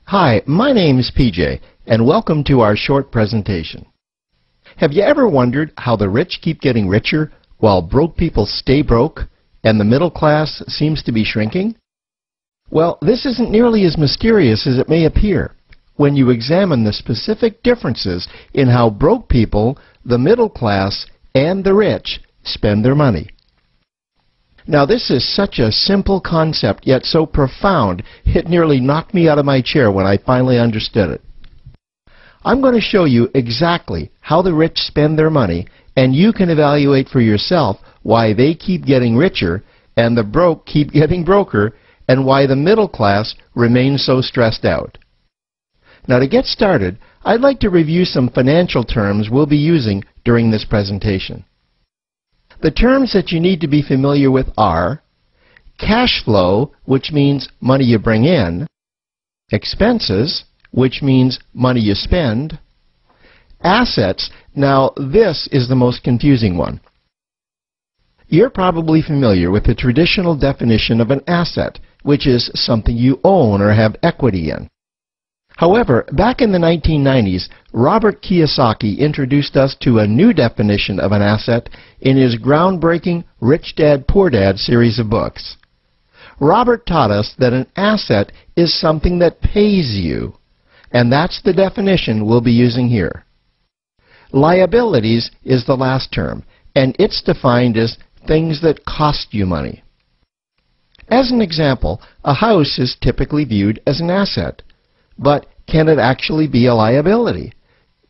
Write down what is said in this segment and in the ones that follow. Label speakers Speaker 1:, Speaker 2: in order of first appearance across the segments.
Speaker 1: Hi, my name is PJ, and welcome to our short presentation. Have you ever wondered how the rich keep getting richer while broke people stay broke and the middle class seems to be shrinking? Well, this isn't nearly as mysterious as it may appear when you examine the specific differences in how broke people, the middle class, and the rich spend their money. Now, this is such a simple concept, yet so profound, it nearly knocked me out of my chair when I finally understood it. I'm going to show you exactly how the rich spend their money, and you can evaluate for yourself why they keep getting richer and the broke keep getting broker, and why the middle class remains so stressed out. Now, to get started, I'd like to review some financial terms we'll be using during this presentation. The terms that you need to be familiar with are cash flow, which means money you bring in, expenses, which means money you spend, assets. Now, this is the most confusing one. You're probably familiar with the traditional definition of an asset, which is something you own or have equity in. However, back in the 1990s, Robert Kiyosaki introduced us to a new definition of an asset in his groundbreaking Rich Dad, Poor Dad series of books. Robert taught us that an asset is something that pays you, and that's the definition we'll be using here. Liabilities is the last term, and it's defined as things that cost you money. As an example, a house is typically viewed as an asset. But can it actually be a liability?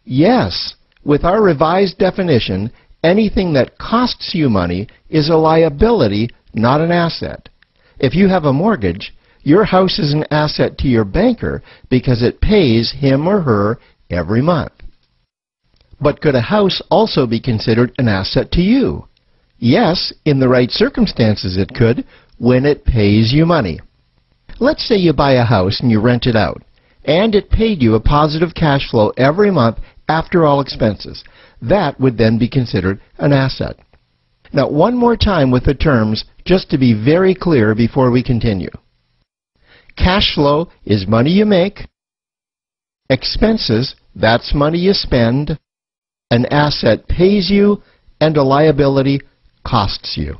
Speaker 1: Yes. With our revised definition, anything that costs you money is a liability, not an asset. If you have a mortgage, your house is an asset to your banker because it pays him or her every month. But could a house also be considered an asset to you? Yes, in the right circumstances it could, when it pays you money. Let's say you buy a house and you rent it out, and it paid you a positive cash flow every month after all expenses. That would then be considered an asset. Now, one more time with the terms, just to be very clear before we continue. Cash flow is money you make. Expenses, that's money you spend. An asset pays you, and a liability costs you.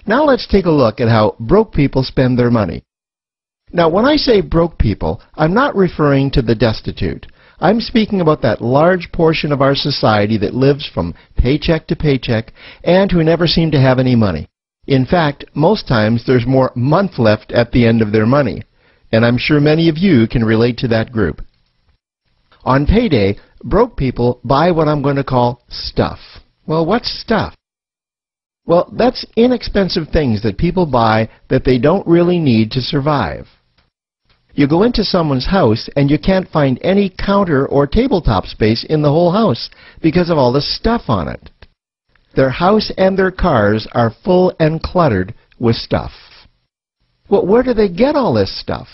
Speaker 1: Now let's take a look at how broke people spend their money. Now, when I say broke people, I'm not referring to the destitute. I'm speaking about that large portion of our society that lives from paycheck to paycheck and who never seem to have any money. In fact, most times there's more month left at the end of their money, and I'm sure many of you can relate to that group. On payday, broke people buy what I'm going to call stuff. Well, what's stuff? Well, that's inexpensive things that people buy that they don't really need to survive. You go into someone's house and you can't find any counter or tabletop space in the whole house because of all the stuff on it. Their house and their cars are full and cluttered with stuff. Well, where do they get all this stuff?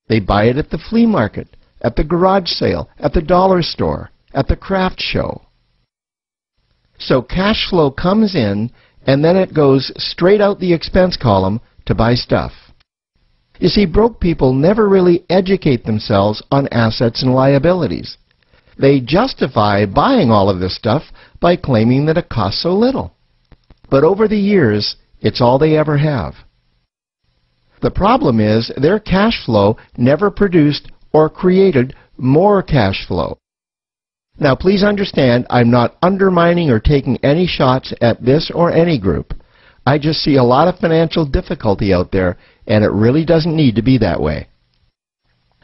Speaker 1: They buy it at the flea market, at the garage sale, at the dollar store, at the craft show. So cash flow comes in, and then it goes straight out the expense column to buy stuff. You see, broke people never really educate themselves on assets and liabilities. They justify buying all of this stuff by claiming that it costs so little. But over the years, it's all they ever have. The problem is their cash flow never produced or created more cash flow. Now, please understand, I'm not undermining or taking any shots at this or any group. I just see a lot of financial difficulty out there, and it really doesn't need to be that way.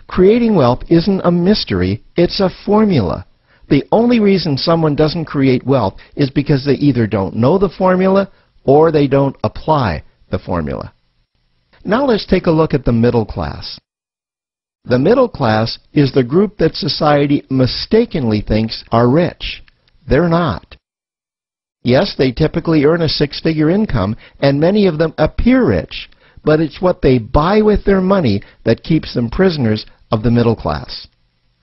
Speaker 1: Creating wealth isn't a mystery, it's a formula. The only reason someone doesn't create wealth is because they either don't know the formula or they don't apply the formula. Now let's take a look at the middle class. The middle class is the group that society mistakenly thinks are rich. They're not. Yes, they typically earn a six-figure income, and many of them appear rich, but it's what they buy with their money that keeps them prisoners of the middle class.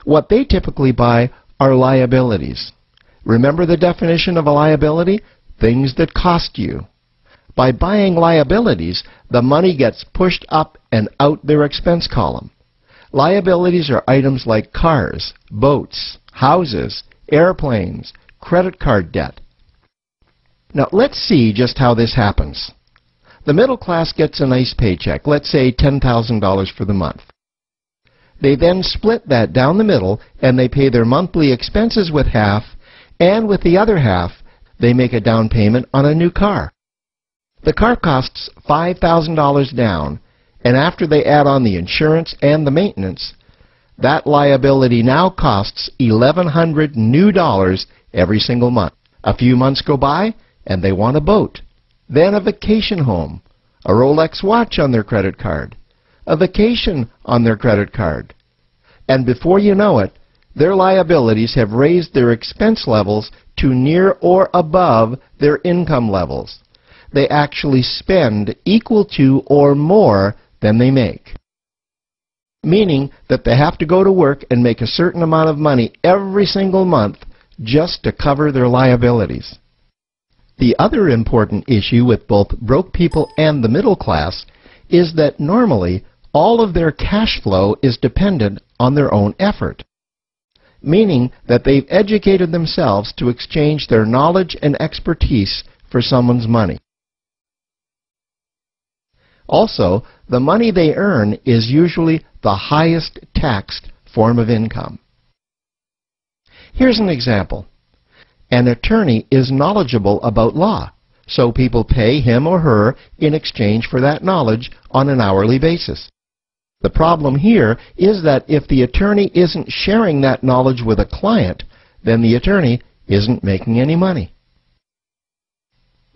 Speaker 1: What they typically buy are liabilities. Remember the definition of a liability? Things that cost you. By buying liabilities, the money gets pushed up and out their expense column. Liabilities are items like cars, boats, houses, airplanes, credit card debt. Now let's see just how this happens. The middle class gets a nice paycheck, let's say $10,000 for the month. They then split that down the middle and they pay their monthly expenses with half, and with the other half they make a down payment on a new car. The car costs $5,000 down, and after they add on the insurance and the maintenance, that liability now costs $1,100 new every single month. A few months go by and they want a boat, then a vacation home, a Rolex watch on their credit card, a vacation on their credit card. And before you know it, their liabilities have raised their expense levels to near or above their income levels. They actually spend equal to or more than they make. Meaning that they have to go to work and make a certain amount of money every single month just to cover their liabilities. The other important issue with both broke people and the middle class is that normally all of their cash flow is dependent on their own effort. Meaning that they've educated themselves to exchange their knowledge and expertise for someone's money. Also, the money they earn is usually the highest taxed form of income. Here's an example. An attorney is knowledgeable about law, so people pay him or her in exchange for that knowledge on an hourly basis. The problem here is that if the attorney isn't sharing that knowledge with a client, then the attorney isn't making any money.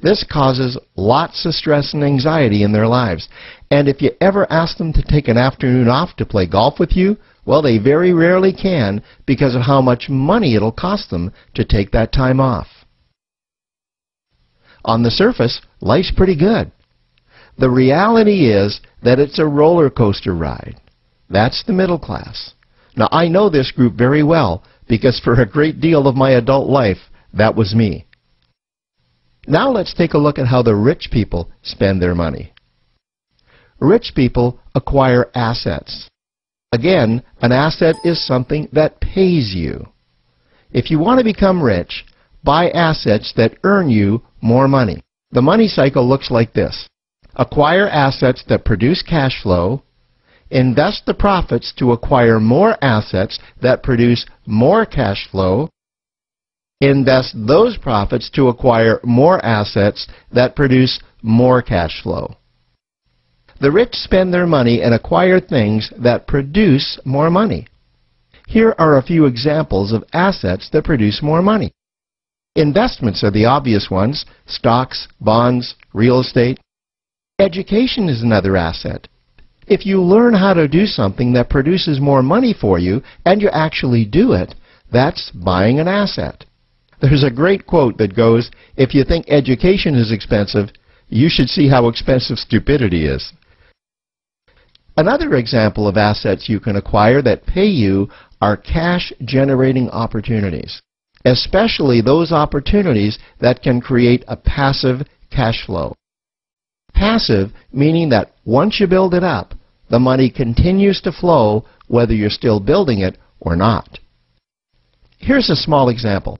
Speaker 1: This causes lots of stress and anxiety in their lives. And if you ever ask them to take an afternoon off to play golf with you, well, they very rarely can because of how much money it'll cost them to take that time off. On the surface, life's pretty good. The reality is that it's a roller coaster ride. That's the middle class. Now, I know this group very well because for a great deal of my adult life, that was me. Now let's take a look at how the rich people spend their money. Rich people acquire assets. Again, an asset is something that pays you. If you want to become rich, buy assets that earn you more money. The money cycle looks like this. Acquire assets that produce cash flow, invest the profits to acquire more assets that produce more cash flow, invest those profits to acquire more assets that produce more cash flow. The rich spend their money and acquire things that produce more money. Here are a few examples of assets that produce more money. Investments are the obvious ones: stocks, bonds, real estate. Education is another asset. If you learn how to do something that produces more money for you and you actually do it, that's buying an asset. There's a great quote that goes, "If you think education is expensive, you should see how expensive stupidity is." Another example of assets you can acquire that pay you are cash-generating opportunities, especially those opportunities that can create a passive cash flow. Passive meaning that once you build it up, the money continues to flow whether you're still building it or not. Here's a small example.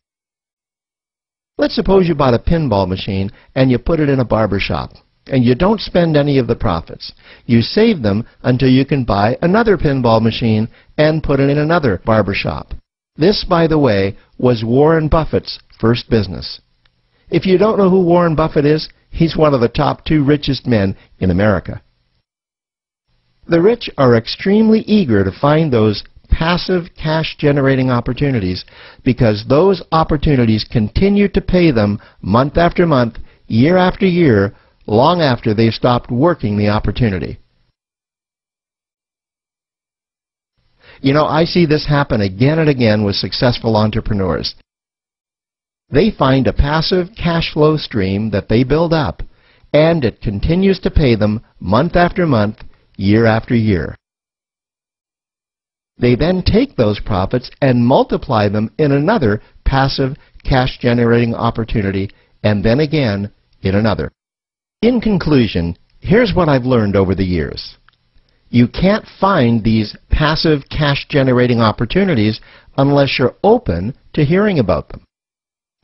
Speaker 1: Let's suppose you bought a pinball machine and you put it in a barber shop, and you don't spend any of the profits. You save them until you can buy another pinball machine and put it in another barber shop. This, by the way, was Warren Buffett's first business. If you don't know who Warren Buffett is, he's one of the top 2 richest men in America. The rich are extremely eager to find those passive cash-generating opportunities because those opportunities continue to pay them month after month, year after year, long after they've stopped working the opportunity. You know, I see this happen again and again with successful entrepreneurs. They find a passive cash flow stream that they build up, and it continues to pay them month after month, year after year. They then take those profits and multiply them in another passive cash-generating opportunity, and then again in another. In conclusion, here's what I've learned over the years. You can't find these passive cash-generating opportunities unless you're open to hearing about them.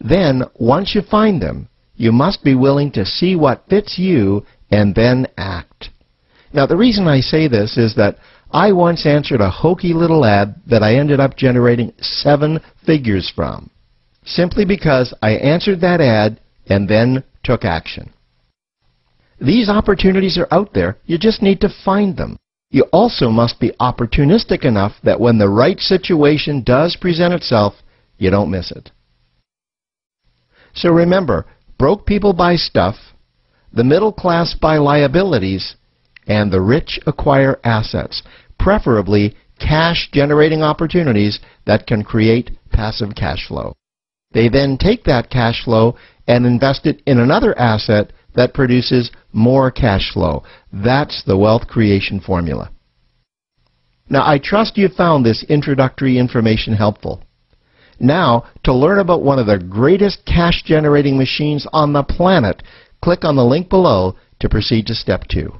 Speaker 1: Then, once you find them, you must be willing to see what fits you and then act. Now, the reason I say this is that I once answered a hokey little ad that I ended up generating 7 figures from, simply because I answered that ad and then took action. These opportunities are out there. You just need to find them. You also must be opportunistic enough that when the right situation does present itself, you don't miss it. So remember, broke people buy stuff, the middle class buy liabilities, and the rich acquire assets, preferably cash-generating opportunities that can create passive cash flow. They then take that cash flow and invest it in another asset that produces more cash flow. That's the wealth creation formula. Now, I trust you found this introductory information helpful. Now, to learn about one of the greatest cash-generating machines on the planet, click on the link below to proceed to step 2.